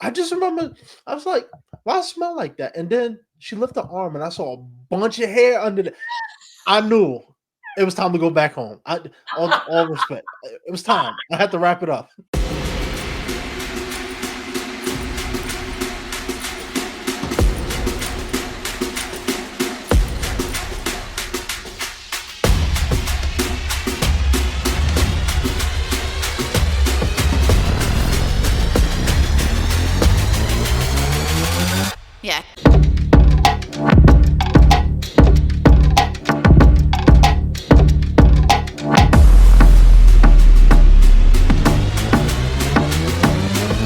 I just remember I was like, why it smell like that? And then she lifted her arm and I saw a bunch of hair under the. I knew it was time to go back home. All respect. It was time. I had to wrap it up. Yeah.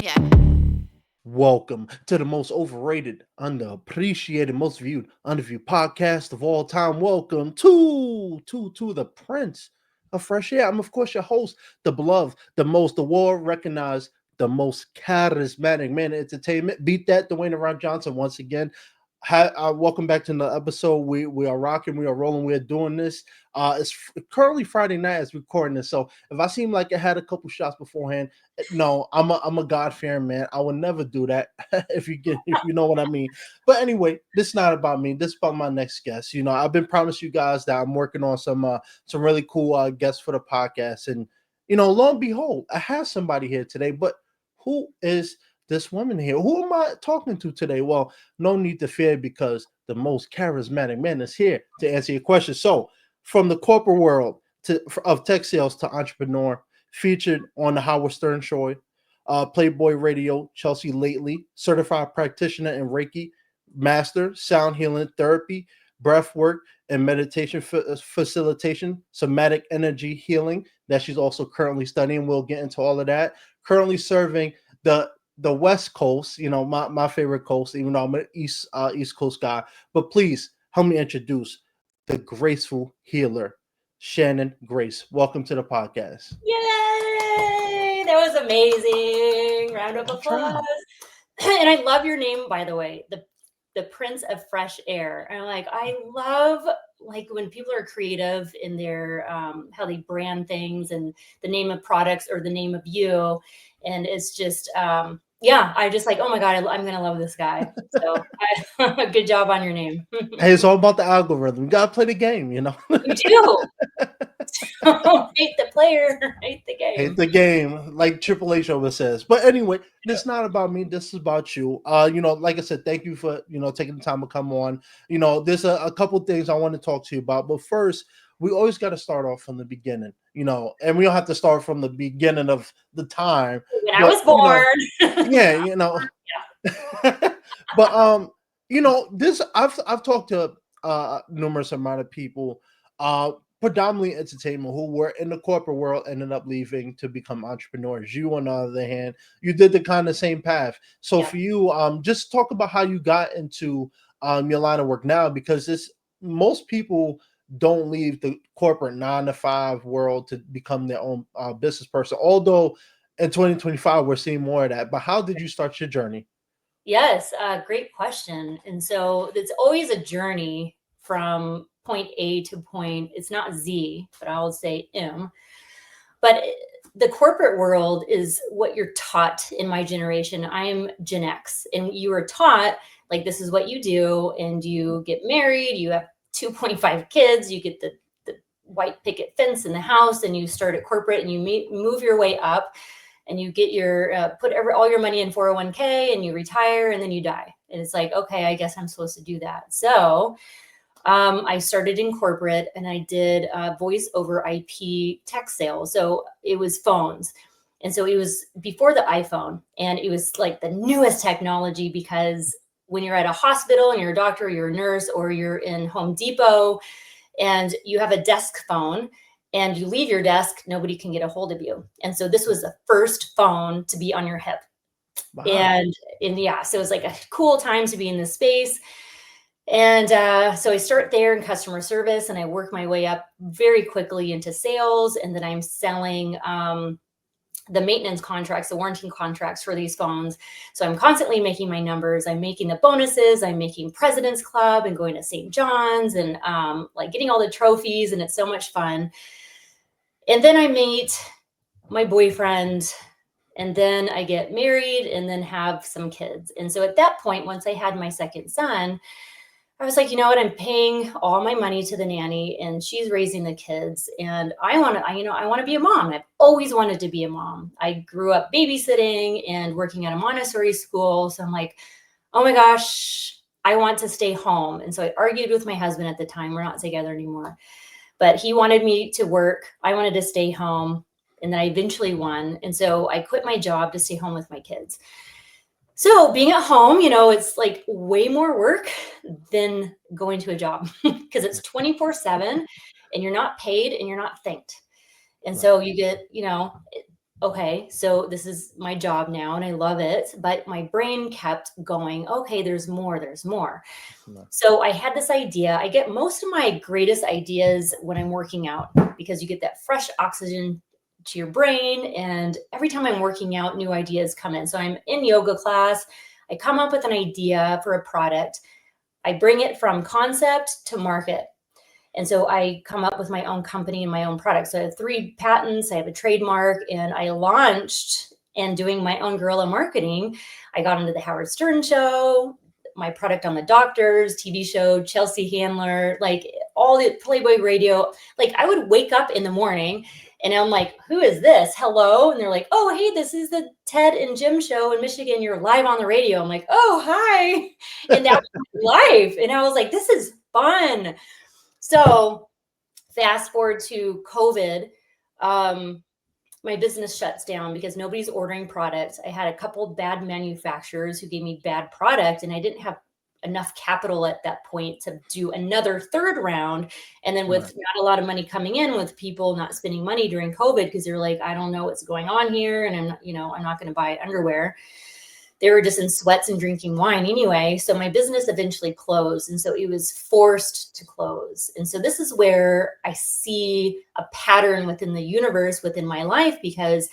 Yeah. Welcome to the most overrated, underappreciated, most viewed, underviewed podcast of all time. Welcome to the Prince of Fresh Air. I'm of course your host, the beloved, the most award recognized, the most charismatic man in entertainment. Beat that, Dwayne The Rock Johnson once again. Welcome back to the episode. We are rocking, we are rolling, we are doing this. It's currently Friday night as we're recording this. So if I seem like I had a couple shots beforehand, no, I'm a God fearing man. I would never do that if you know what I mean. But anyway, this is not about me. This is about my next guest. You know, I've been promised you guys that I'm working on some really cool guests for the podcast, and lo and behold, I have somebody here today. But who is this woman here? Who am I talking to today? Well, no need to fear because the most charismatic man is here to answer your question. So, from the corporate world of tech sales to entrepreneur, featured on the Howard Stern Show, Playboy Radio, Chelsea Lately, Certified Practitioner in Reiki Master, Sound Healing Therapy, Breathwork and Meditation Facilitation, Somatic Energy Healing that she's also currently studying. We'll get into all of that. Currently serving the West Coast, my favorite coast, even though I'm an East Coast guy. But please help me introduce the Graceful Healer, Shannon Grace. Welcome to the podcast. Yay! That was amazing. Round of I applause. tried. And I love your name, by the way, the Prince of Fresh Air. And I love when people are creative in their how they brand things and the name of products or the name of you. And it's just yeah, I just oh my God, I'm gonna love this guy. So good job on your name. Hey, it's all about the algorithm. You gotta play the game, You do. Hate the player, hate the Hate game. the game, like Triple H always says. But anyway, this is not about me. This is about you. Like I said, thank you for taking the time to come on. There's a couple things I want to talk to you about. But first, we always got to start off from the beginning. And we don't have to start from the beginning of the time. When I But was born. yeah, Yeah. but this I've talked to numerous amount of people, predominantly entertainment, who were in the corporate world, ended up leaving to become entrepreneurs. You, on the other hand, you did the kind of same path. So Yeah. for you, just talk about how you got into your line of work now, because this most people don't leave the corporate 9 to 5 world to become their own business person. Although in 2025 we're seeing more of that. But how did you start your journey? Yes, great question. And so it's always a journey from point A to point, it's not Z, but I'll say M. But the corporate world is what you're taught in my generation. I am Gen X, and you are taught this is what you do, and you get married, you have 2.5 kids, you get the white picket fence in the house, and you start at corporate, and you move your way up, and you get your all your money in 401k, and you retire, and then you die. And it's okay, I guess I'm supposed to do that. So I started in corporate, and I did voice over IP tech sales. So it was phones. And so it was before the iPhone, and it was the newest technology, because when you're at a hospital and you're a doctor, or you're a nurse, or you're in Home Depot and you have a desk phone and you leave your desk, nobody can get a hold of you. And so this was the first phone to be on your hip. Wow. And yeah, so it was a cool time to be in this space. And so I start there in customer service, and I work my way up very quickly into sales. And then I'm selling the maintenance contracts, the warranty contracts for these phones. So I'm constantly making my numbers. I'm making the bonuses. I'm making President's Club and going to St. John's, and getting all the trophies. And it's so much fun. And then I meet my boyfriend And then I get married and then have some kids. And so at that point, once I had my second son, I was like, you know what? I'm paying all my money to the nanny and she's raising the kids. And I want to be a mom. I've always wanted to be a mom. I grew up babysitting and working at a Montessori school. So I'm like, oh my gosh, I want to stay home. And so I argued with my husband at the time. We're not together anymore, but he wanted me to work. I wanted to stay home. And then I eventually won. And so I quit my job to stay home with my kids. So being at home, it's like way more work than going to a job because it's 24/7 and you're not paid and you're not thanked. And so you get, okay, so this is my job now and I love it. But my brain kept going, okay, there's more, there's more. So I had this idea. I get most of my greatest ideas when I'm working out because you get that fresh oxygen to your brain. And every time I'm working out, new ideas come in. So I'm in yoga class. I come up with an idea for a product. I bring it from concept to market. And so I come up with my own company and my own product. So I have 3 patents, I have a trademark, and I launched and doing my own guerrilla marketing. I got into the Howard Stern show, my product on the Doctors TV show, Chelsea Handler, like all the Playboy radio. Like I would wake up in the morning and I'm like, who is this? Hello. And they're like, oh, hey, this is the Ted and Jim show in Michigan. You're live on the radio. I'm like, oh, hi. And that was my life. And I was like, this is fun. So fast forward to COVID, my business shuts down because nobody's ordering products. I had a couple bad manufacturers who gave me bad product and I didn't have enough capital at that point to do another third round. And then with not a lot of money coming in, with people not spending money during COVID, because they're like, I don't know what's going on here. And I'm not going to buy underwear. They were just in sweats and drinking wine anyway. So my business eventually closed. And so it was forced to close. And so this is where I see a pattern within the universe, within my life, because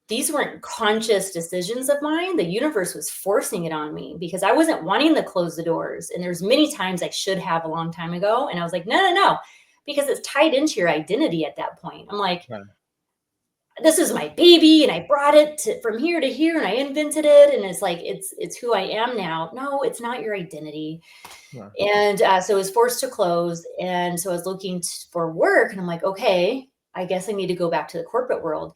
these weren't conscious decisions of mine. The universe was forcing it on me because I wasn't wanting to close the doors. And there's many times I should have a long time ago. And I was like, no, because it's tied into your identity at that point. I'm like, this is my baby and I brought it from here to here and I invented it. And it's like, it's who I am now. No, it's not your identity. And so I was forced to close. And so I was looking for work and I'm like, okay, I guess I need to go back to the corporate world.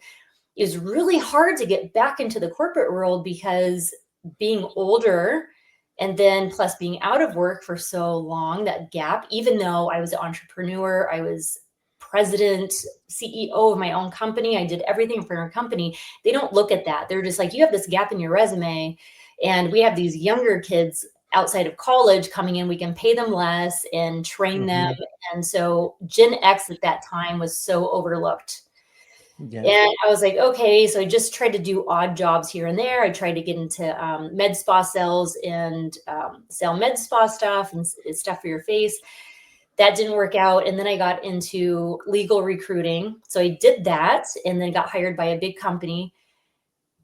It was really hard to get back into the corporate world because being older and then plus being out of work for so long, that gap, even though I was an entrepreneur, I was president, CEO of my own company, I did everything for a company. They don't look at that. They're just like, you have this gap in your resume. And we have these younger kids outside of college coming in, we can pay them less and train them. And so Gen X at that time was so overlooked. And I was like, okay, so I just tried to do odd jobs here and there. I tried to get into med spa sales and sell med spa stuff and stuff for your face. That didn't work out. And then I got into legal recruiting. So I did that and then got hired by a big company.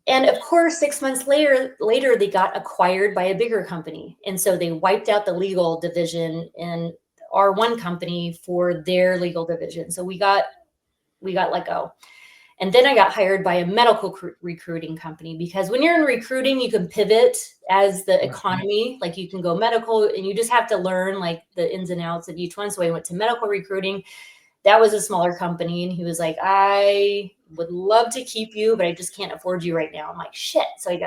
And of course, 6 months later, they got acquired by a bigger company. And so they wiped out the legal division in our one company for their legal division. So we got let go. And then I got hired by a medical recruiting company because when you're in recruiting, you can pivot as the economy, like you can go medical and you just have to learn like the ins and outs of each one. So I went to medical recruiting. That was a smaller company. And he was like, I would love to keep you, but I just can't afford you right now. I'm like, shit. So I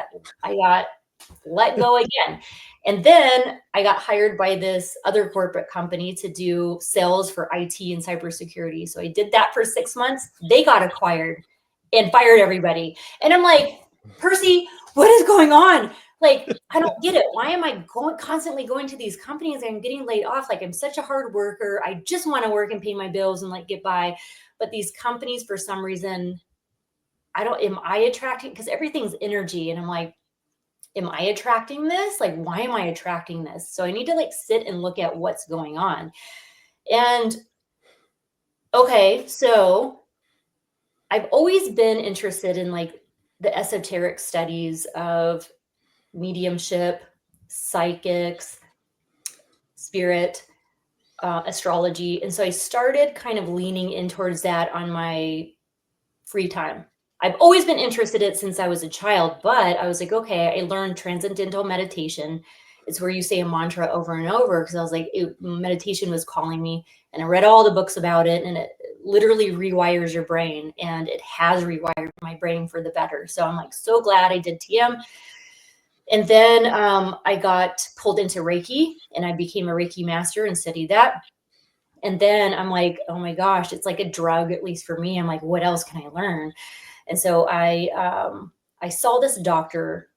got let go again. And then I got hired by this other corporate company to do sales for IT and cybersecurity. So I did that for 6 months. They got acquired and fired everybody. And I'm like, Percy, what is going on? Like, I don't get it. Why am I constantly going to these companies and I'm getting laid off? Like, I'm such a hard worker. I just want to work and pay my bills and like get by. But these companies, for some reason, am I attracting? Because everything's energy. And I'm like, am I attracting this? Like, why am I attracting this? So I need to like sit and look at what's going on. And okay, so I've always been interested in like the esoteric studies of mediumship, psychics, spirit, astrology. And so I started kind of leaning in towards that on my free time. I've always been interested in it since I was a child, but I was like, okay, I learned transcendental meditation. It's where you say a mantra over and over, because I was like, meditation was calling me, and I read all the books about it, and it literally rewires your brain, and it has rewired my brain for the better. So I'm like, so glad I did TM. And then I got pulled into Reiki, and I became a Reiki Master and studied that. And then I'm like, oh my gosh, it's like a drug, at least for me. I'm like, what else can I learn? And so I saw this doctor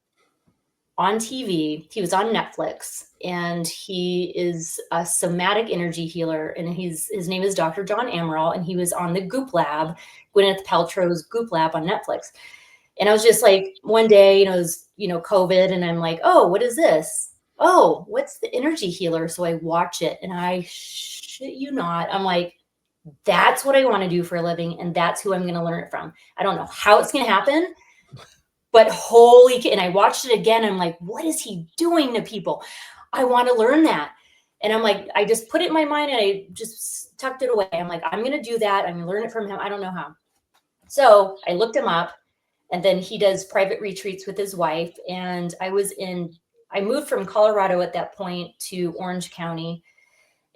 on TV. He was on Netflix, and he is a somatic energy healer. And his name is Dr. John Amaral, and he was on the Goop Lab, Gwyneth Paltrow's Goop Lab on Netflix. And I was just like, one day, it was, COVID, and I'm like, oh, what is this? Oh, what's the energy healer? So I watch it, and I shit you not, I'm like, that's what I want to do for a living, and that's who I'm going to learn it from. I don't know how it's going to happen, but and I watched it again. I'm like, what is he doing to people? I want to learn that. And I'm like, I just put it in my mind, and I just tucked it away. I'm like, I'm going to do that. I'm going to learn it from him. I don't know how. So I looked him up, and then he does private retreats with his wife. And I moved from Colorado at that point to Orange County.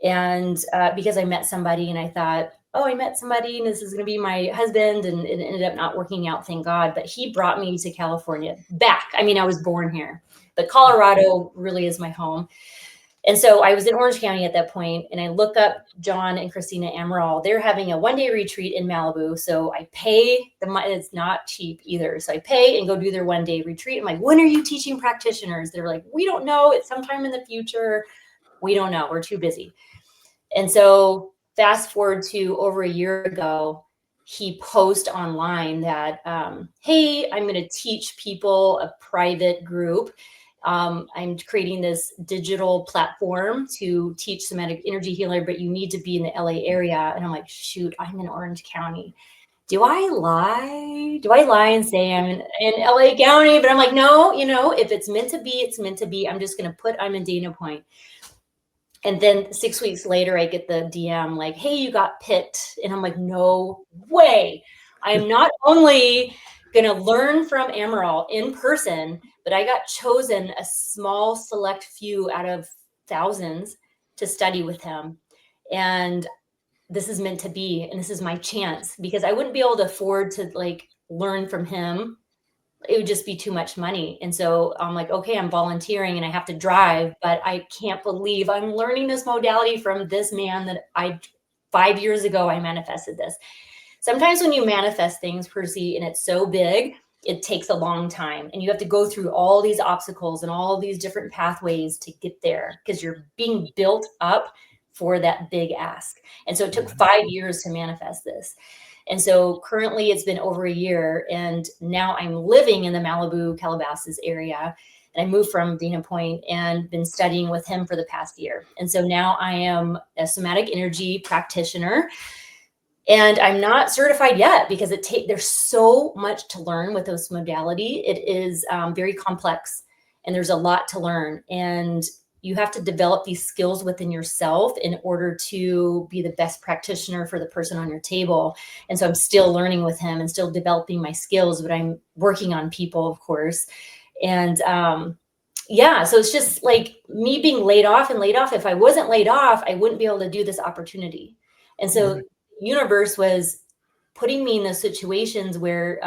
And because I met somebody, and I thought, oh, I met somebody, and this is going to be my husband, and it ended up not working out, thank God. But he brought me to California back. I mean, I was born here, but Colorado really is my home. And so I was in Orange County at that point, and I look up John and Christina Amaral. They're having a one-day retreat in Malibu. So I pay it's not cheap either. So I pay and go do their one-day retreat. I'm like, when are you teaching practitioners? They're like, we don't know. It's sometime in the future. We don't know. We're too busy. And so fast forward to over a year ago, he posted online that, hey, I'm going to teach people a private group. I'm creating this digital platform to teach somatic energy healer, but you need to be in the LA area. And I'm like, shoot, I'm in Orange County. Do I lie? Do I lie and say I'm in LA County? But I'm like, no, if it's meant to be, it's meant to be. I'm just going to I'm in Dana Point. And then 6 weeks later, I get the DM like, hey, you got picked. And I'm like, no way. I am not only going to learn from Amaral in person, but I got chosen a small select few out of thousands to study with him. And this is meant to be, and this is my chance, because I wouldn't be able to afford to learn from him. It would just be too much money. And so I'm like, okay, I'm volunteering and I have to drive, but I can't believe I'm learning this modality from this man that 5 years ago, I manifested this. Sometimes when you manifest things, Percy, and it's so big, it takes a long time, and you have to go through all these obstacles and all these different pathways to get there, because you're being built up for that big ask. And so it took 5 years to manifest this. And so currently it's been over a year, and now I'm living in the Malibu, Calabasas area. And I moved from Dana Point and been studying with him for the past year. And so now I am a somatic energy practitioner, and I'm not certified yet, because there's so much to learn with this modality. It is very complex, and there's a lot to learn. And you have to develop these skills within yourself in order to be the best practitioner for the person on your table. And so I'm still learning with him and still developing my skills, but I'm working on people, of course. And so it's just like me being laid off. If I wasn't laid off, I wouldn't be able to do this opportunity. And so the universe was putting me in those situations where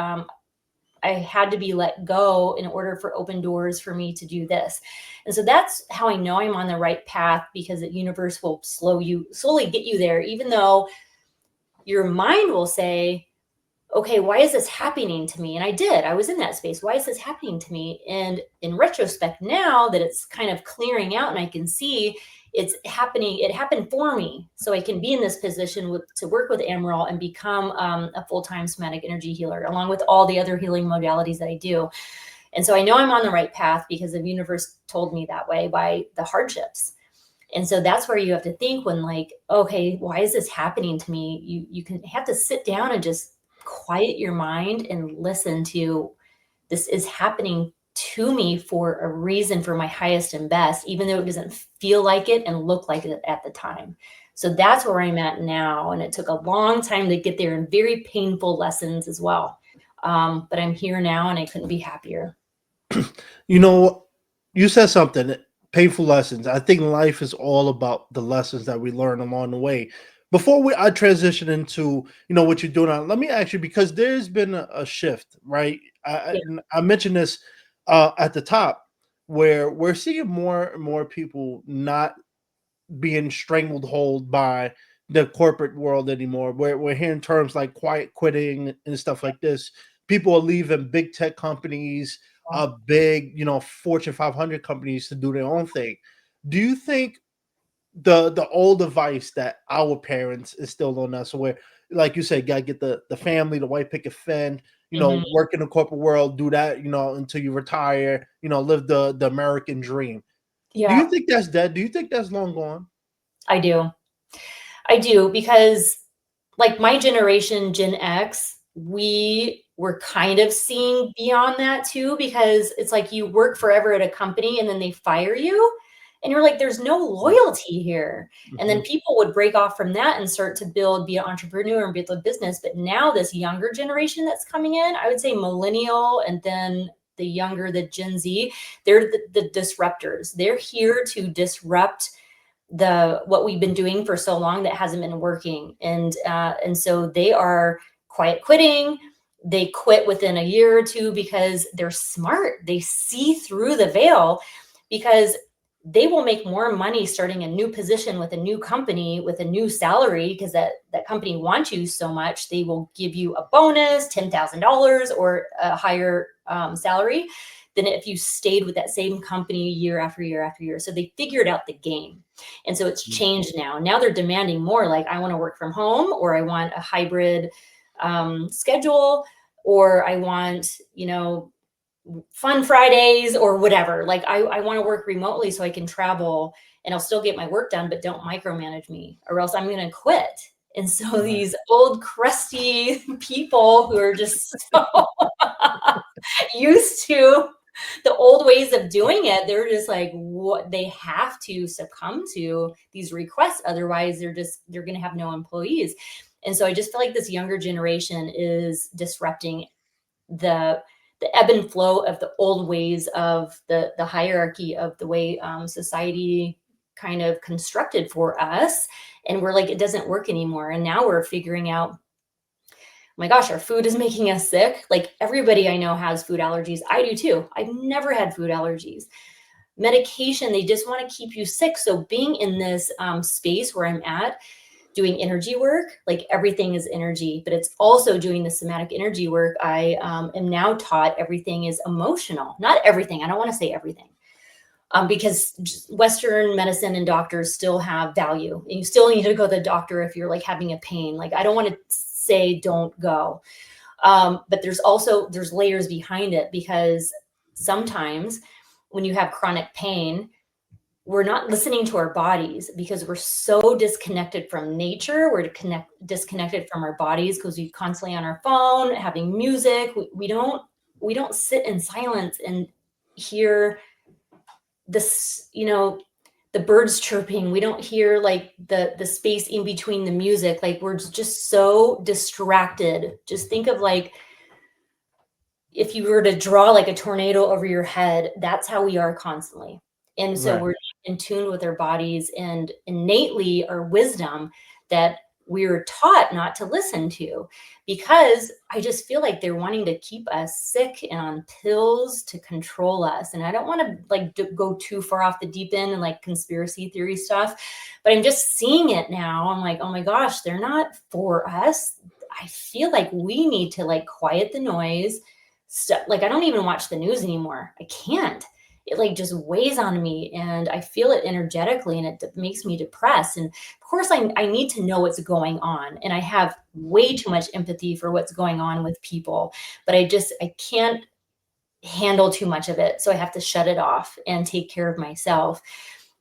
I had to be let go in order for open doors for me to do this. And so that's how I know I'm on the right path, because the universe will slowly get you there, even though your mind will say, okay, why is this happening to me? And I was in that space. Why is this happening to me? And in retrospect, now that it's kind of clearing out and I can see it's happening, it happened for me. So I can be in this position to work with Amaral and become a full-time somatic energy healer, along with all the other healing modalities that I do. And so I know I'm on the right path, because the universe told me that way by the hardships. And so that's where you have to think when okay, why is this happening to me? You can have to sit down and just quiet your mind and listen to, this is happening to me for a reason, for my highest and best, even though it doesn't feel like it and look like it at the time. So that's where I'm at now. And it took a long time to get there, and very painful lessons as well. But I'm here now and I couldn't be happier. You know, you said something, painful lessons. I think life is all about the lessons that we learn along the way. Before I transition into, what you're doing now, let me ask you, because there's been a shift, right? Yeah. I mentioned this at the top, where we're seeing more and more people not being strangled hold by the corporate world anymore. We're hearing terms like quiet quitting and stuff like this. People are leaving big tech companies, big, Fortune 500 companies to do their own thing. Do you think the old advice that our parents instilled on us, where, like you said, gotta get the family, the white picket fence, Mhm. work in the corporate world, do that, until you retire, live the American dream. Do you Yeah, think that's dead? Do you think that's long gone? I do. I do, because like my generation, Gen X, we were kind of seeing beyond that too, because it's like you work forever at a company and then they fire you. And you're like, there's no loyalty here. And then Mhm. people would break off from that and start to be an entrepreneur and build a business. But now this younger generation that's coming in, I would say millennial and then the Gen Z, they're the disruptors. They're here to disrupt what we've been doing for so long that hasn't been working, and so they are quiet quitting. They quit within a year or two because they're smart. They see through the veil, because they will make more money starting a new position with a new company with a new salary, because that company wants you so much. They will give you a bonus, $10,000 or a higher salary than if you stayed with that same company year after year after year. So they figured out the game. And so it's Mhm. changed now. Now they're demanding more, like, I want to work from home, or I want a hybrid schedule, or I want, fun Fridays or whatever. Like, I want to work remotely so I can travel and I'll still get my work done, but don't micromanage me, or else I'm going to quit. And so Right. these old crusty people who are just so used to the old ways of doing it, they're just like, what, they have to succumb to these requests, otherwise they're going to have no employees. And so I just feel like this younger generation is disrupting the ebb and flow of the old ways of the hierarchy of the way society kind of constructed for us. And we're like, it doesn't work anymore. And now we're figuring out, my gosh, our food is making us sick. Like, everybody I know has food allergies. I do too. I've never had food allergies. Medication, they just want to keep you sick. So being in this space where I'm at, doing energy work, like, everything is energy, but it's also doing the somatic energy work. I am now taught everything is emotional. Not everything. I don't want to say everything. Because Western medicine and doctors still have value, and you still need to go to the doctor if you're like having a pain. Like, I don't want to say don't go, but there's layers behind it, because sometimes when you have chronic pain, we're not listening to our bodies because we're so disconnected from nature. We're disconnected from our bodies because we constantly on our phone having music. We don't sit in silence and hear this, the birds chirping. We don't hear like the space in between the music. Like, we're just so distracted. Just think of, like, if you were to draw like a tornado over your head, that's how we are constantly. And so Right. we're in tune with our bodies and innately our wisdom that we're taught not to listen to, because I just feel like they're wanting to keep us sick and on pills to control us. And I don't want to like go too far off the deep end and like conspiracy theory stuff, but I'm just seeing it now. I'm like, oh my gosh, they're not for us. I feel like we need to like quiet the noise stuff. Like, I don't even watch the news anymore. I can't. It like just weighs on me, and I feel it energetically, and it makes me depressed. And of course, I need to know what's going on, and I have way too much empathy for what's going on with people, but I can't handle too much of it. So I have to shut it off and take care of myself.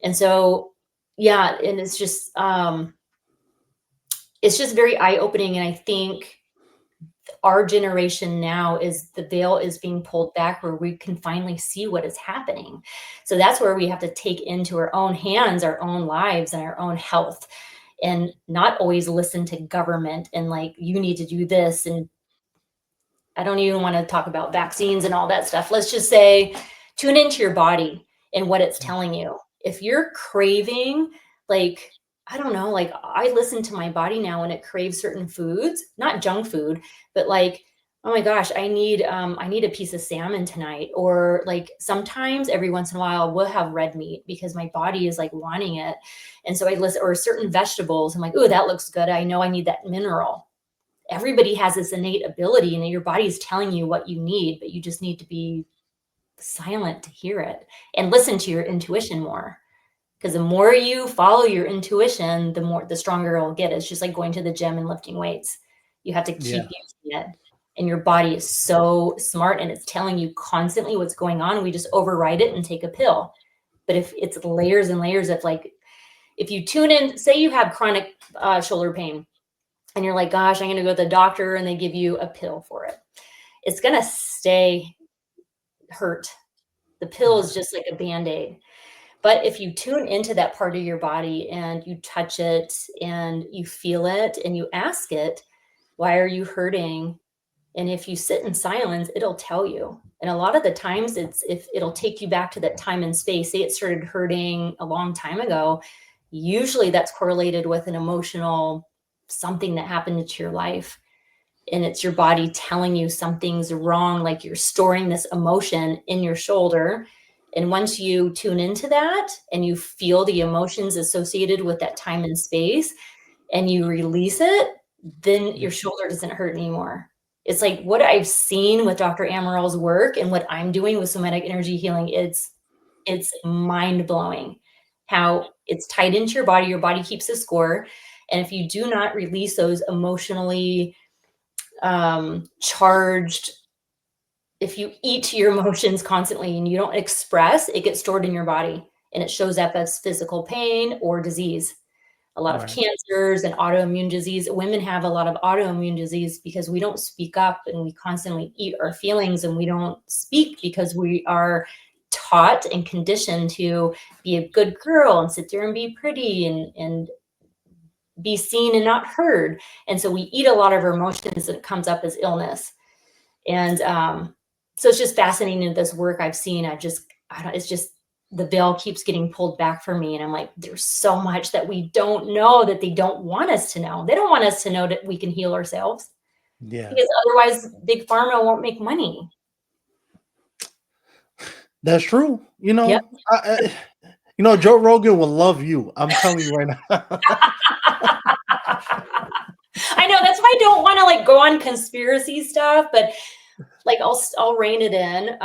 And so, yeah, and it's just very eye opening. And I think our generation now is the veil is being pulled back where we can finally see what is happening. So that's where we have to take into our own hands, our own lives and our own health, and not always listen to government and like, you need to do this. And I don't even want to talk about vaccines and all that stuff. Let's just say tune into your body and what it's telling you. If you're craving, like, I don't know, like I listen to my body now and it craves certain foods, not junk food, but like, oh my gosh, I need a piece of salmon tonight. Or like sometimes every once in a while we'll have red meat because my body is like wanting it. And so I listen, or certain vegetables. I'm like, oh, that looks good. I know I need that mineral. Everybody has this innate ability and your body is telling you what you need, but you just need to be silent to hear it and listen to your intuition more. Because the more you follow your intuition, the stronger it'll get. It's just like going to the gym and lifting weights. You have to keep using it. And your body is so smart and it's telling you constantly what's going on. We just override it and take a pill. But if it's layers and layers of like, if you tune in, say you have chronic shoulder pain and you're like, gosh, I'm going to go to the doctor and they give you a pill for it. It's going to stay hurt. The pill is just like a Band-Aid. But if you tune into that part of your body and you touch it and you feel it and you ask it, why are you hurting? And if you sit in silence, it'll tell you. And a lot of the times it'll take you back to that time and space. Say it started hurting a long time ago. Usually that's correlated with an emotional something that happened into your life. And it's your body telling you something's wrong, like you're storing this emotion in your shoulder. And once you tune into that and you feel the emotions associated with that time and space and you release it, then your shoulder doesn't hurt anymore. It's like what I've seen with Dr. Amaril's work and what I'm doing with Somatic Energy Healing. It's mind blowing how it's tied into your body keeps a score. And if you do not release those emotionally charged, if you eat your emotions constantly and you don't express, it gets stored in your body and it shows up as physical pain or disease. A lot of cancers and autoimmune disease. Women have a lot of autoimmune disease because we don't speak up and we constantly eat our feelings and we don't speak because we are taught and conditioned to be a good girl and sit there and be pretty and be seen and not heard. And so we eat a lot of our emotions and it comes up as illness. And so it's just fascinating this work I've seen. It's just the veil keeps getting pulled back for me. And I'm like, there's so much that we don't know that they don't want us to know. They don't want us to know that we can heal ourselves. Yeah. Because otherwise big pharma won't make money. That's true. Yep. Joe Rogan will love you. I'm telling you right now. I know that's why I don't want to like go on conspiracy stuff, but like I'll rein it in.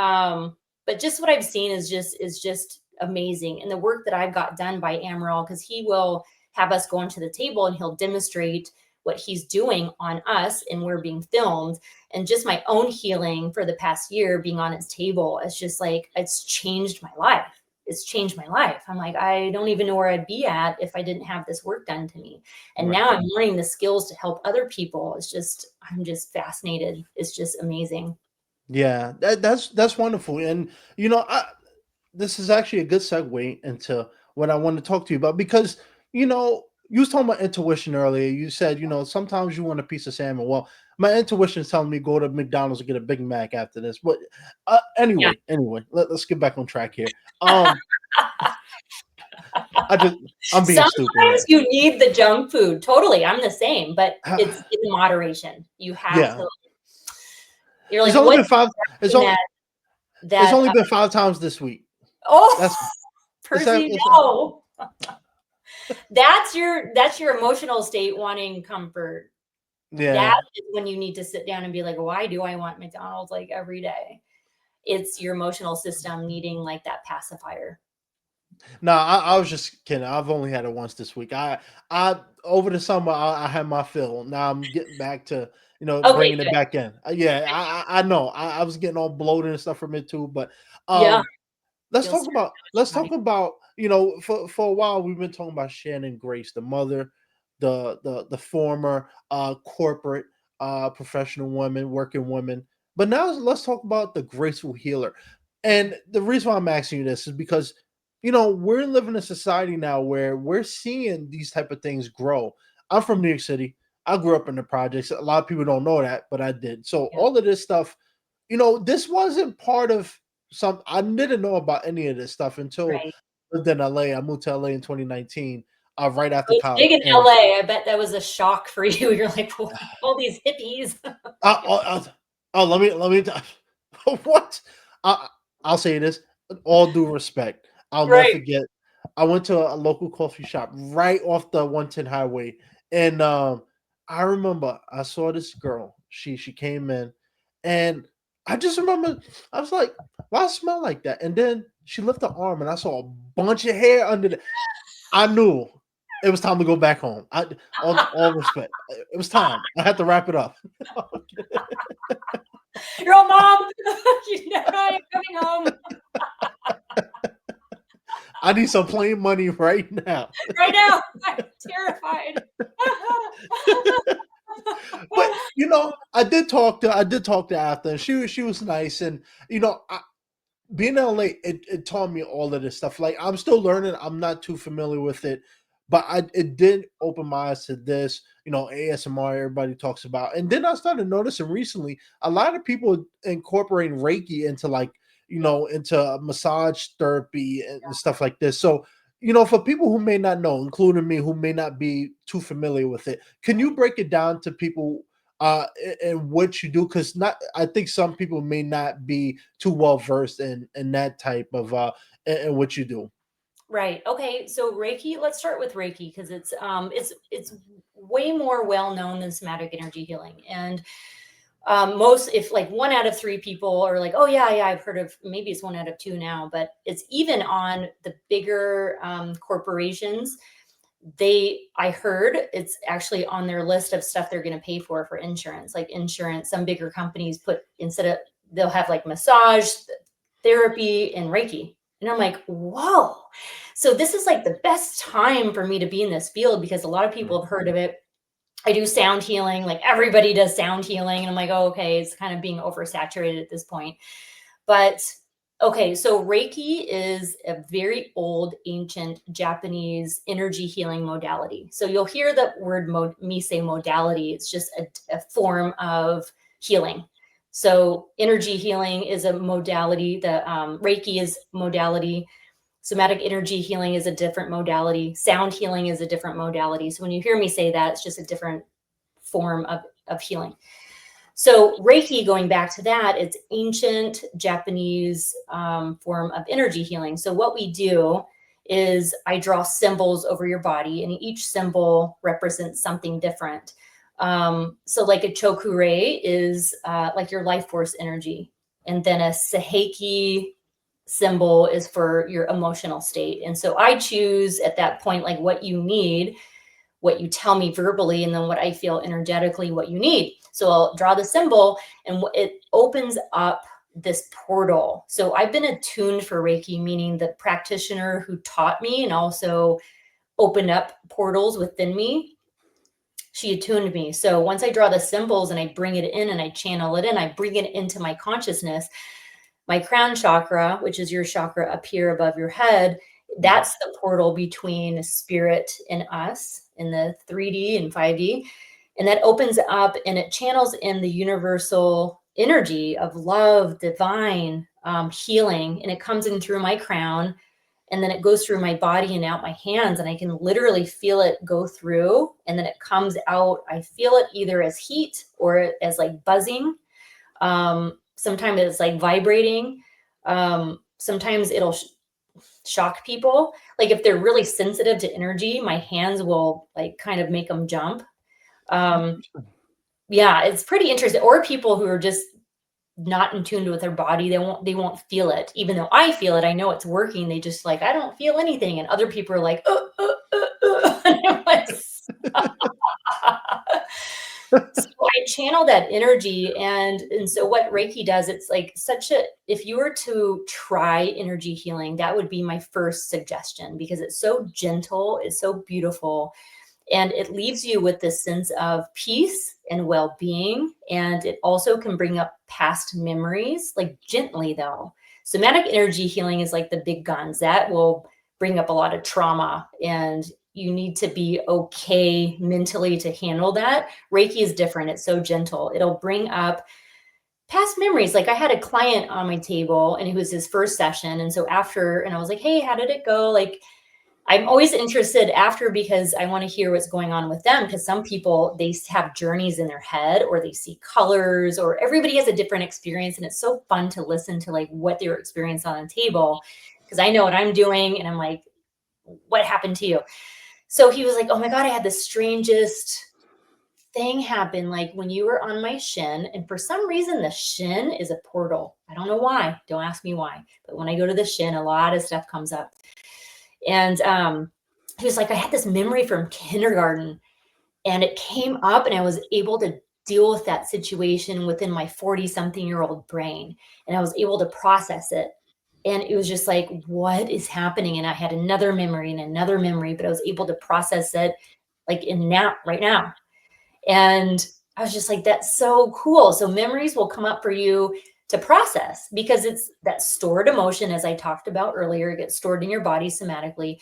But just what I've seen is just amazing. And the work that I've got done by Amaral, because he will have us go into the table and he'll demonstrate what he's doing on us and we're being filmed. And just my own healing for the past year being on his table, it's just like, it's changed my life. It's changed my life. I'm like, I don't even know where I'd be at if I didn't have this work done to me. And now I'm learning the skills to help other people. I'm just fascinated. It's just amazing. Yeah, that's wonderful. And this is actually a good segue into what I want to talk to you about because you was talking about intuition earlier. You said sometimes you want a piece of salmon. Well, my intuition is telling me go to McDonald's and get a Big Mac after this. But anyway, let's get back on track here. I'm being Sometimes stupid. Sometimes you need the junk food. Totally, I'm the same, but it's in moderation. You have to. You're like, it's only been five. It's only been 5 times this week. Oh, Percy, no. That's your emotional state wanting comfort. Yeah. That is when you need to sit down and be like, why do I want McDonald's like every day? It's your emotional system needing like that pacifier. No, I was just kidding. I've only had it once this week. I over the summer I had my fill. Now I'm getting back to bringing it back in. I know I was getting all bloated and stuff from it too. But let's talk about for a while we've been talking about Shannon Grace, the mother, the former corporate professional woman, working woman. But now let's talk about the Graceful Healer. And the reason why I'm asking you this is because we're living in a society now where we're seeing these type of things grow. I'm from New York City. I grew up in the projects. A lot of people don't know that, but I did. So Yeah. all of this stuff, this wasn't part of some. I didn't know about any of this stuff until Right. I lived in LA. I moved to LA in 2019, right after It's college. big in And LA. I bet that was a shock for you. You're like, all these hippies. let me what? I, I'll say this. All due respect, I'll never Right. forget. I went to a local coffee shop right off the 110 highway, and I remember I saw this girl. She came in, and I just remember I was like, "Why I smell like that?" And then she lifted her arm, and I saw a bunch of hair under the. I knew it was time to go back home. All respect, it was time. I had to wrap it up. You're all, mom. You know I'm coming home I need some plain money right now. right now. I'm terrified. But I did talk to her after, and she was nice, and being in LA, it taught me all of this stuff. Like I'm still learning. I'm not too familiar with it, but it did open my eyes to this. ASMR everybody talks about, and then I started noticing recently a lot of people incorporating Reiki into into massage therapy and stuff like this. So for people who may not know, including me, who may not be too familiar with it, can you break it down to people and what you do? Because not I think some people may not be too well versed in that type of in what you do. Right. Okay. So Reiki, let's start with Reiki because it's way more well known than somatic energy healing. And most, if like 1 out of 3 people are like, oh yeah, I've heard of, maybe it's 1 out of 2 now, but it's even on the bigger corporations. I heard it's actually on their list of stuff they're going to pay for insurance. Like insurance, some bigger companies they'll have like massage therapy and Reiki. And I'm like, whoa. So this is like the best time for me to be in this field because a lot of people have heard of it. I do sound healing, like everybody does sound healing. And I'm like, oh, okay, it's kind of being oversaturated at this point. But okay, so Reiki is a very old, ancient Japanese energy healing modality. So you'll hear the word me say modality. It's just a form of healing. So energy healing is a modality. The Reiki is modality. Somatic energy healing is a different modality. Sound healing is a different modality. So when you hear me say that, it's just a different form of healing. So Reiki, going back to that, it's ancient Japanese form of energy healing. So what we do is I draw symbols over your body, and each symbol represents something different. So like a chokure is like your life force energy. And then a seiheki symbol is for your emotional state. And so I choose at that point, like what you need, what you tell me verbally, and then what I feel energetically, what you need. So I'll draw the symbol and it opens up this portal. So I've been attuned for Reiki, meaning the practitioner who taught me and also opened up portals within me. She attuned me. So once I draw the symbols and I bring it in and I channel it in, I bring it into my consciousness. My crown chakra, which is your chakra up here above your head, that's the portal between spirit and us in the 3D and 5D. And that opens up and it channels in the universal energy of love, divine healing. And it comes in through my crown. And then it goes through my body and out my hands. And I can literally feel it go through. And then it comes out. I feel it either as heat or as like buzzing. Sometimes it's like vibrating. Sometimes it'll shock people. Like if they're really sensitive to energy, my hands will like kind of make them jump. Yeah, it's pretty interesting. Or people who are just not in tune with their body, they won't feel it. Even though I feel it, I know it's working. They just like, I don't feel anything. And other people are like, And I'm like, so I channel that energy. And so what Reiki does, it's like if you were to try energy healing, that would be my first suggestion because it's so gentle, it's so beautiful. And it leaves you with this sense of peace and well-being. And it also can bring up past memories, like gently though. Somatic energy healing is like the big guns that will bring up a lot of trauma and you need to be okay mentally to handle that. Reiki is different. It's so gentle. It'll bring up past memories. Like I had a client on my table and it was his first session. And so after, and I was like, hey, how did it go? Like, I'm always interested after because I want to hear what's going on with them. Because some people, they have journeys in their head or they see colors, or everybody has a different experience. And it's so fun to listen to like what they were experiencing on the table. Because I know what I'm doing and I'm like, what happened to you? So he was like, oh my God, I had the strangest thing happen. Like when you were on my shin, and for some reason, the shin is a portal. I don't know why. Don't ask me why. But when I go to the shin, a lot of stuff comes up. And he was like, I had this memory from kindergarten and it came up and I was able to deal with that situation within my 40-something-year-old brain. And I was able to process it. And it was just like, what is happening? And I had another memory and another memory, but I was able to process it like in now, right now. And I was just like, that's so cool. So memories will come up for you to process because it's that stored emotion, as I talked about earlier, it gets stored in your body somatically.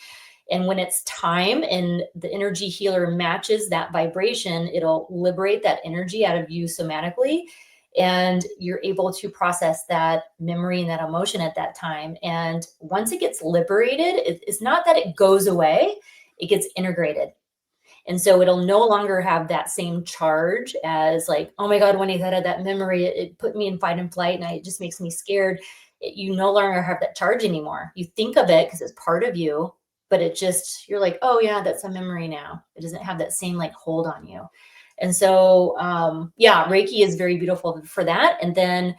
And when it's time and the energy healer matches that vibration, it'll liberate that energy out of you somatically. And you're able to process that memory and that emotion at that time. And once it gets liberated, it's not that it goes away, it gets integrated. And so it'll no longer have that same charge as like, oh my God, when I had that memory, it put me in fight and flight and it just makes me scared. You no longer have that charge anymore. You think of it because it's part of you, but it just, you're like, oh yeah, that's a memory now. It doesn't have that same like hold on you. And so, yeah, Reiki is very beautiful for that. And then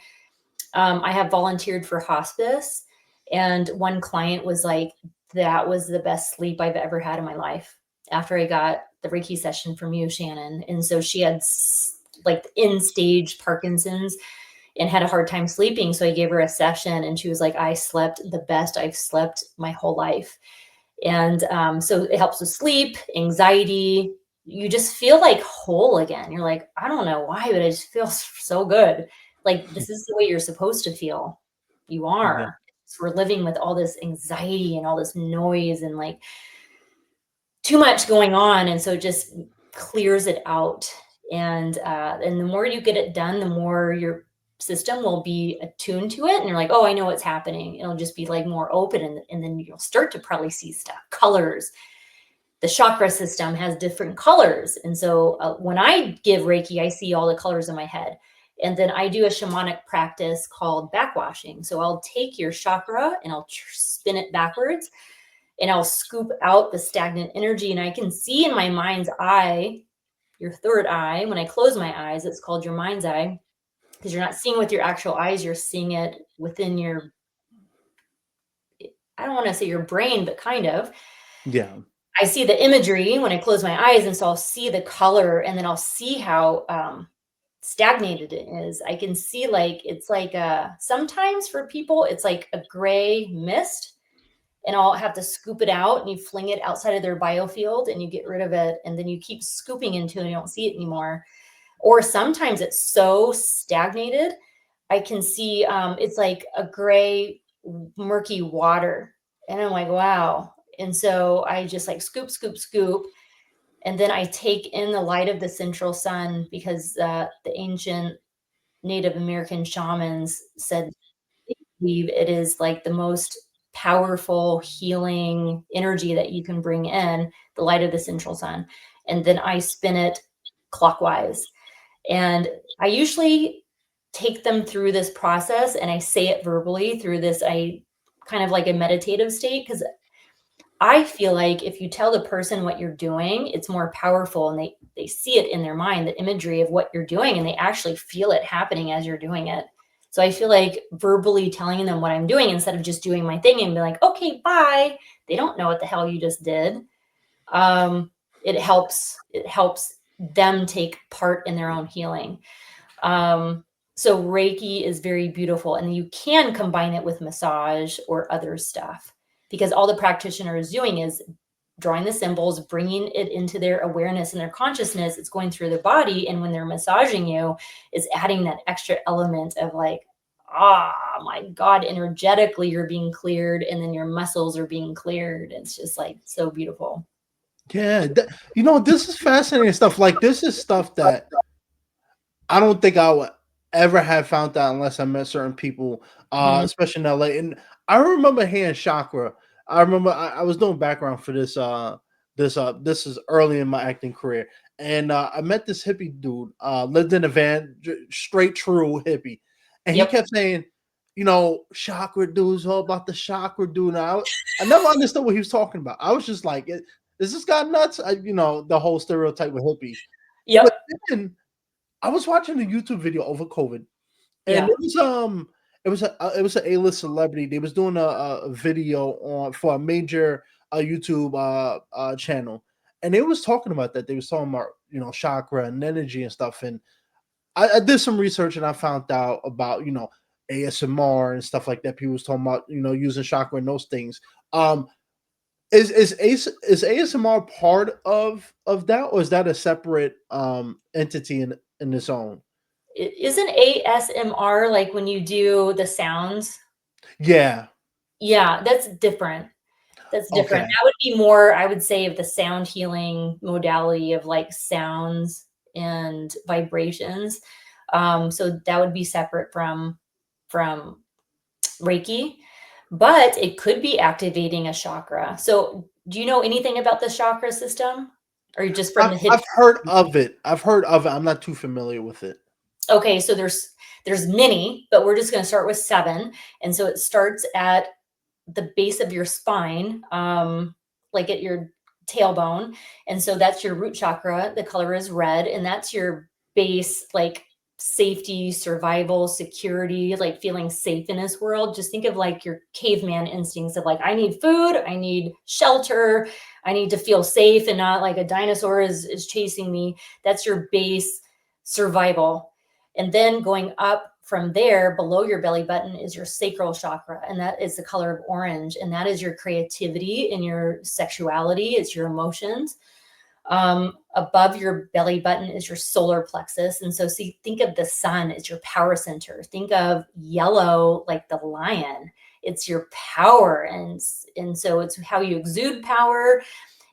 I have volunteered for hospice, and one client was like, that was the best sleep I've ever had in my life after I got the Reiki session from you, Shannon. And so she had like end stage Parkinson's and had a hard time sleeping. So I gave her a session and she was like, I slept the best I've slept my whole life. And so it helps with sleep, anxiety. You just feel like whole again. You're like, I don't know why, but I just feel so good. Like this is the way you're supposed to feel. You are. Yeah. So we're living with all this anxiety and all this noise and like too much going on. And so it just clears it out. And the more you get it done, the more your system will be attuned to it. And you're like, oh, I know what's happening. It'll just be like more open. And then you'll start to probably see stuff, colors. The chakra system has different colors. And so when I give Reiki, I see all the colors in my head. And then I do a shamanic practice called backwashing. So I'll take your chakra and I'll spin it backwards and I'll scoop out the stagnant energy. And I can see in my mind's eye, your third eye, when I close my eyes, it's called your mind's eye, because you're not seeing with your actual eyes, you're seeing it within your, I don't want to say your brain, but kind of. Yeah. I see the imagery when I close my eyes. And so I'll see the color and then I'll see how stagnated it is. I can see like, it's like sometimes for people, it's like a gray mist. And I'll have to scoop it out and you fling it outside of their biofield and you get rid of it. And then you keep scooping into it and you don't see it anymore. Or sometimes it's so stagnated. I can see it's like a gray, murky water. And I'm like, wow. And so I just like scoop, scoop, scoop. And then I take in the light of the central sun because the ancient Native American shamans said they believe it is like the most powerful healing energy that you can bring in, the light of the central sun. And then I spin it clockwise. And I usually take them through this process and I say it verbally through this, I kind of like a meditative state, because I feel like if you tell the person what you're doing, it's more powerful and they see it in their mind, the imagery of what you're doing, and they actually feel it happening as you're doing it. So I feel like verbally telling them what I'm doing instead of just doing my thing and be like, okay, bye. They don't know what the hell you just did. It helps them take part in their own healing. So Reiki is very beautiful, and you can combine it with massage or other stuff, because all the practitioner is doing is drawing the symbols, bringing it into their awareness and their consciousness. It's going through their body. And when they're massaging you, it's adding that extra element of like, my God, energetically you're being cleared. And then your muscles are being cleared. It's just like so beautiful. Yeah, this is fascinating stuff. Like, this is stuff that I don't think I would ever have found out unless I met certain people, Mhm. especially in LA. And I remember hearing chakra. I remember I was doing background for this. This is early in my acting career, and I met this hippie dude. Lived in a van, straight true hippie, and he Yep. kept saying, chakra dude's all about the chakra dude. Now, I never understood what he was talking about. I was just like, is this guy nuts? The whole stereotype with hippie. But Yep. then I was watching a YouTube video over COVID, and Yeah. it was an A-list celebrity. They was doing a video on for a major YouTube channel, and they was talking about that. They was talking about chakra and energy and stuff. And I did some research and I found out about ASMR and stuff like that. People was talking about using chakra and those things. Um, is ASMR part of that, or is that a separate entity in its own? Isn't ASMR like when you do the sounds? Yeah. Yeah, that's different. That's different. Okay. That would be more, I would say, of the sound healing modality of like sounds and vibrations. So that would be separate from Reiki, but it could be activating a chakra. So do you know anything about the chakra system? Or just from I've the hip? I've heard of it. I've heard of it. I'm not too familiar with it. Okay, so there's many, but we're just going to start with 7. And so it starts at the base of your spine, like at your tailbone. And so that's your root chakra. The color is red, and that's your base, like safety, survival, security, like feeling safe in this world. Just think of like your caveman instincts of like, I need food, I need shelter, I need to feel safe and not like a dinosaur is chasing me. That's your base survival. And then going up from there, below your belly button is your sacral chakra, and that is the color of orange. And that is your creativity and your sexuality, it's your emotions. Above your belly button is your solar plexus. And so, see, think of the sun as your power center. Think of yellow like the lion. It's your power. And so it's how you exude power.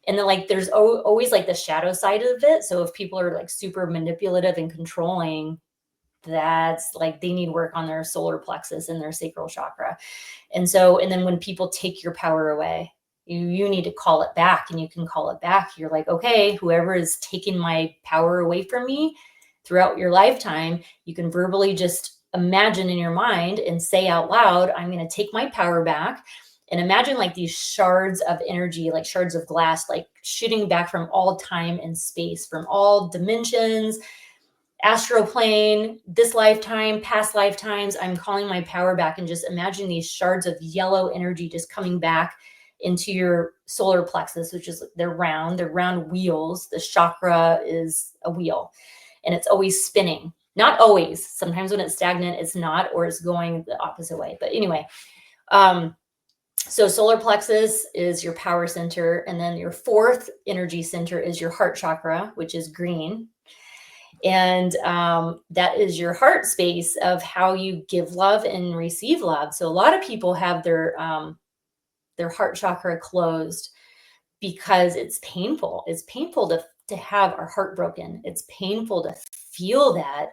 And then like there's always like the shadow side of it. So if people are like super manipulative and controlling, that's like they need work on their solar plexus and their sacral chakra. And then when people take your power away, you need to call it back, and you can call it back. You're like, okay, whoever is taking my power away from me throughout your lifetime, you can verbally just imagine in your mind and say out loud, I'm going to take my power back. And imagine like these shards of energy, like shards of glass, like shooting back from all time and space, from all dimensions, astral plane, this lifetime, past lifetimes. I'm calling my power back, and just imagine these shards of yellow energy just coming back into your solar plexus, which is they're round wheels. The chakra is a wheel, and it's always spinning. Not always. Sometimes when it's stagnant, it's not, or it's going the opposite way. But anyway, so solar plexus is your power center, and then your 4th energy center is your heart chakra, which is green. And that is your heart space of how you give love and receive love. So a lot of people have their heart chakra closed because it's painful. It's painful to have our heart broken. It's painful to feel that.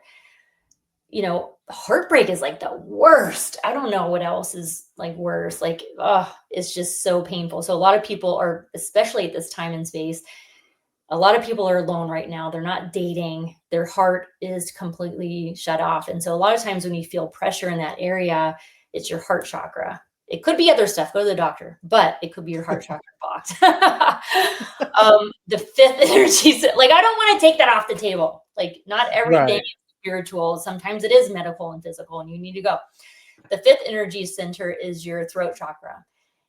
Heartbreak is like the worst. I don't know what else is like worse. Like, it's just so painful. So a lot of people are, especially at this time and space, a lot of people are alone right now. They're not dating. Their heart is completely shut off. And so a lot of times when you feel pressure in that area, it's your heart chakra. It could be other stuff. Go to the doctor, but it could be your heart chakra blocked. The 5th energy, like I don't want to take that off the table. Like not everything Right. is spiritual. Sometimes it is medical and physical, and you need to go. The 5th energy center is your throat chakra.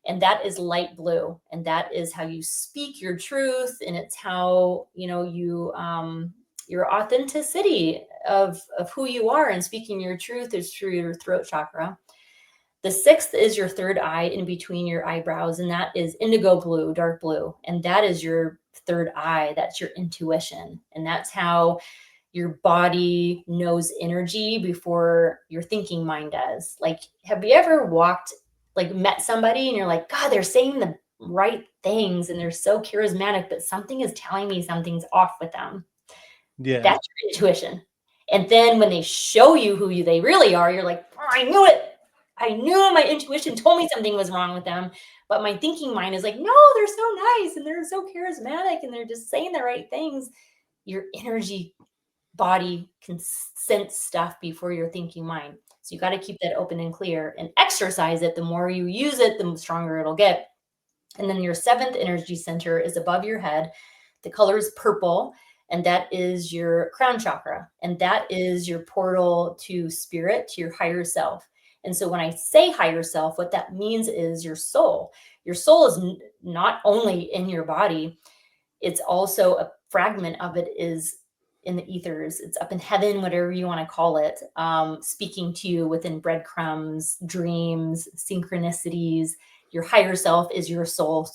And that is light blue, and that is how you speak your truth, and it's how your authenticity of who you are and speaking your truth is through your throat chakra. The 6th is your third eye in between your eyebrows, and that is indigo blue, dark blue, and that is your third eye. That's your intuition, and that's how your body knows energy before your thinking mind does. Like, have you ever met somebody and you're like, God, they're saying the right things and they're so charismatic, but something is telling me something's off with them. Yeah. That's your intuition. And then when they show you who they really are, you're like, oh, I knew it. I knew my intuition told me something was wrong with them. But my thinking mind is like, no, they're so nice and they're so charismatic and they're just saying the right things. Your energy body can sense stuff before your thinking mind. So you got to keep that open and clear and exercise it. The more you use it, the stronger it'll get. And then your seventh energy center is above your head. The color is purple, and that is your crown chakra. And that is your portal to spirit, to your higher self. And so when I say higher self, what that means is your soul. Your soul is not only in your body, it's also a fragment of it is in the ethers. It's up in heaven, whatever you want to call it, speaking to you within breadcrumbs, dreams, synchronicities. Your higher self is your soul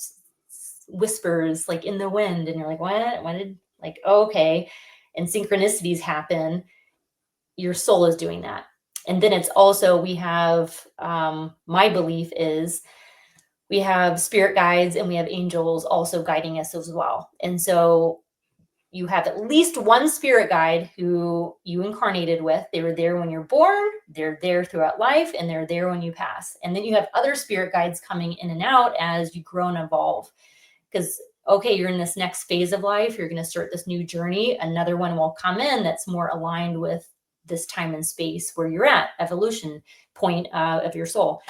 whispers like in the wind. And you're like, what did, like, oh, okay. And synchronicities happen. Your soul is doing that. And then it's also, we have, my belief is we have spirit guides and we have angels also guiding us as well. And so you have at least one spirit guide who you incarnated with. They were there when you're born, they're there throughout life, and they're there when you pass. And then you have other spirit guides coming in and out as you grow and evolve. Because, okay, you're in this next phase of life, you're going to start this new journey. Another one will come in that's more aligned with this time and space where you're at, evolution point of your soul.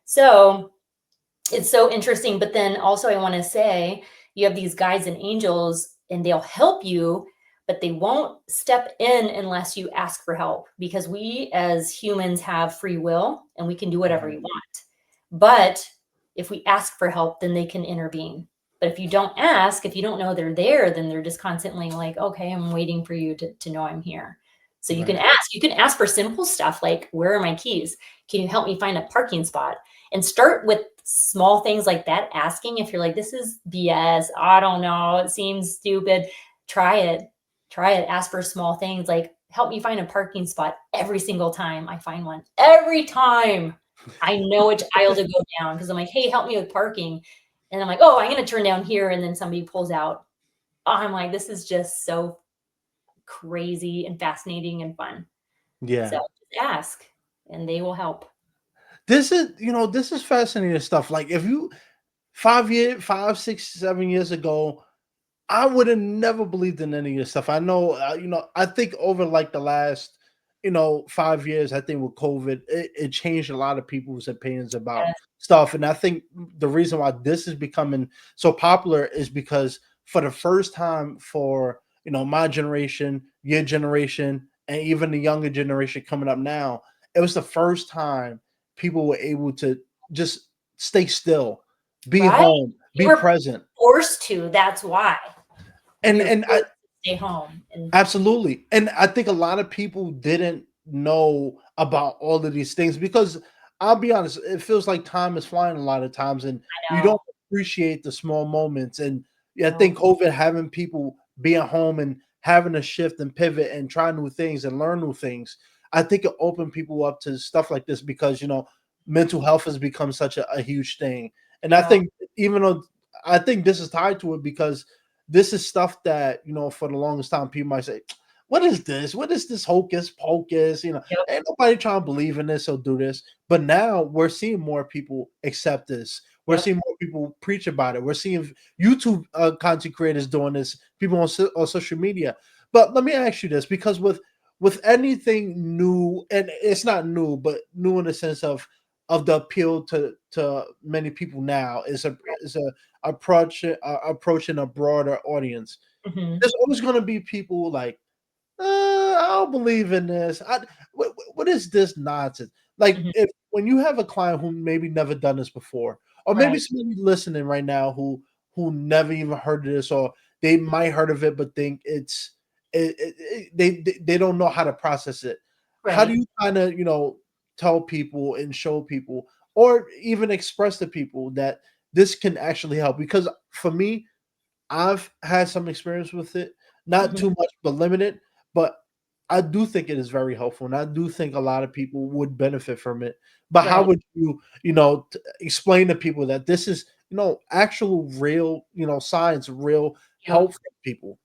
So it's so interesting. But then also I want to say, you have these guides and angels and they'll help you, but they won't step in unless you ask for help, because we as humans have free will and we can do whatever we want. But if we ask for help, then they can intervene. But if you don't ask, if you don't know they're there, then they're just constantly like, okay, I'm waiting for you to know I'm here. So you can ask for simple stuff like, where are my keys? Can you help me find a parking spot? And start with small things like that. Asking, if you're like, this is BS, I don't know, it seems stupid. Try it. Ask for small things like, help me find a parking spot. Every single time I find one, every time I know which aisle to go down, because I'm like, hey, help me with parking. And I'm like, oh, I'm going to turn down here. And then somebody pulls out. Oh, I'm like, this is just so crazy and fascinating and fun. Yeah. So just ask and they will help. This is fascinating stuff. Like if you 5, 6, 7 years ago, I would have never believed in any of this stuff. I know, I think over like the last, 5 years, I think with COVID, it changed a lot of people's opinions about Yes. stuff. And I think the reason why this is becoming so popular is because for the first time for, my generation, your generation, and even the younger generation coming up now, it was the first time people were able to just stay still, be Right? home, You be were present. forced to. That's why. And You're and forced to stay home. And Absolutely. And I think a lot of people didn't know about all of these things because I'll be honest, it feels like time is flying a lot of times and I you know. don't appreciate the small moments. And yeah, I No. think COVID having people being home and having to shift and pivot and try new things and learn new things, I think it opened people up to stuff like this because, mental health has become such a huge thing. And I Yeah. think even though I think this is tied to it because this is stuff that for the longest time people might say, what is this? What is this hocus pocus? Yep. Ain't nobody trying to believe in this or do this. But now we're seeing more people accept this. We're Yep. seeing more people preach about it. We're seeing YouTube content creators doing this, people on social media. But let me ask you this, because with anything new, and it's not new, but new in the sense of the appeal to many people now is a approaching a broader audience. Mhm. There's always going to be people like, I don't believe in this. What is this nonsense? Like Mhm. if when you have a client who maybe never done this before, or maybe Right. somebody listening right now who never even heard of this, or they might heard of it but think they don't know how to process it. How do Right. you kind of tell people and show people, or even express to people that this can actually help? Because for me, I've had some experience with it, not Mhm. too much, but limited. But I do think it is very helpful, and I do think a lot of people would benefit from it. But how Right. would you, explain to people that this is actual real, science, real Yep. help from people.